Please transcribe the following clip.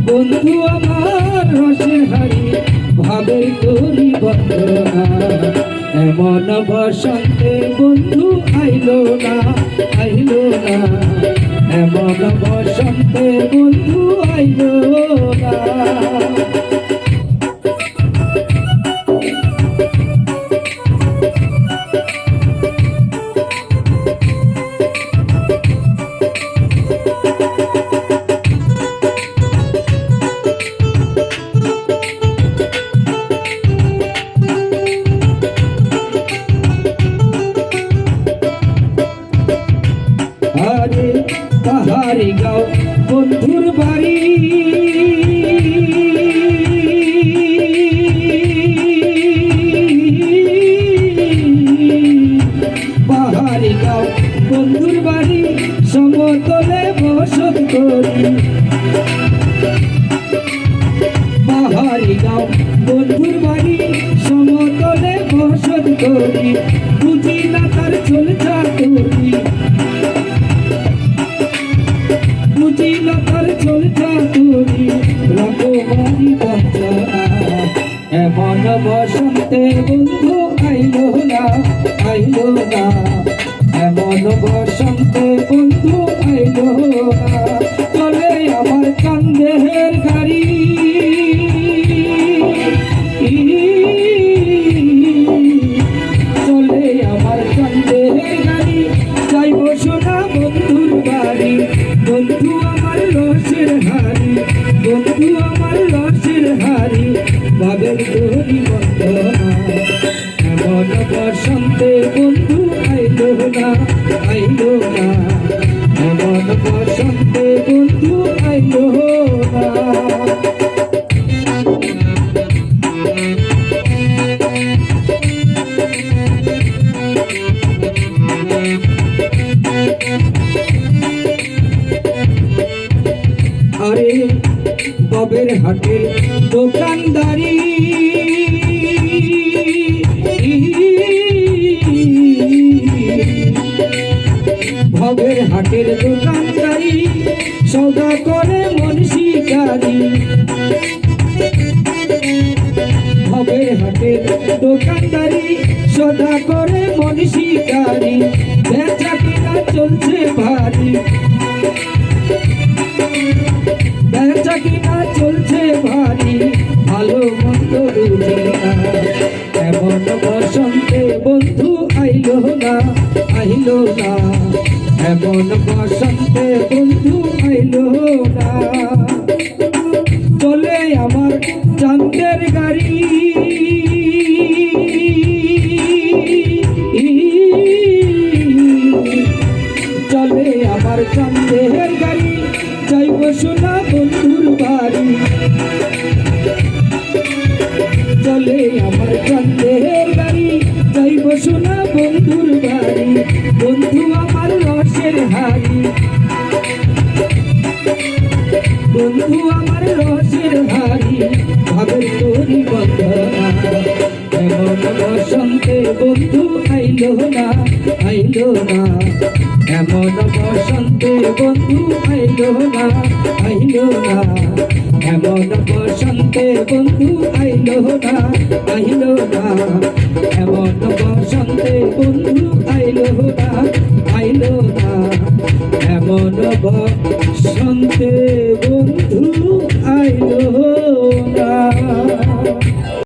বন্ধু আমার রসের হারি ভাবের তরি বন্ধনা এমন বসন্তে বন্ধু আইলো না এমন বসন্তে বন্ধু আইলো না পাহাড়ি গাঁও বন্ধুর বাড়ি পাহাড়ি গাঁও বন্ধুর বাড়ি সমতলে বসত করি পাহাড়ি গাঁও বন্ধুর বাড়ি সমতলে বসত করি বুঝি না তার চলছা করি এমন বসন্তে বন্ধু আইলো না এমন বসন্তে বন্ধু আইলো না চলে আমার কান্দের গাড়ি চলে আমার কান্দের গাড়ি যাইব সোনা বন্ধুর বাড়ি বন্ধু আমার রসের হারি বন্ধু আমার রসের হারি ভাবের তরি বন্ধনা এমন বসন্তে বন্ধু আইলো না এমন বসন্তে বন্ধু আইলো না আরে ববের হাটের দোকানদারি ভবের হাটের দোকানদারি সৌদা করে মন শিকারি ভবের হাটের দোকানদারি সৌদা করে মন শিকারি বেচা কিনা চলছে ভারী বেচা কিনা চলছে ভারী ভালো মন্দ বুঝে না এমন বসন্তে বন্ধু আইলো না এমন বসন্তে বন্ধু আইলো না চলে আমার চাঁদের গাড়ি চলে আমার চাঁদের গাড়ি যাইব সোনা বন্ধুর বাড়ি চলে আমার চাঁদের গাড়ি যাইব সোনা বন্ধুর বাড়ি বন্ধু আমার রসের হারি বন্ধু আমার রসের হারি ভাবের তরি বন্ধনা এমন বসন্তে বন্ধু আইলো না এমন বসন্তে বন্ধু আইলো না এমন বসন্তে বন্ধু আইলো না এমন বসন্তে বন্ধু আইলো না এমন বসন্তে বন্ধু আইলো না।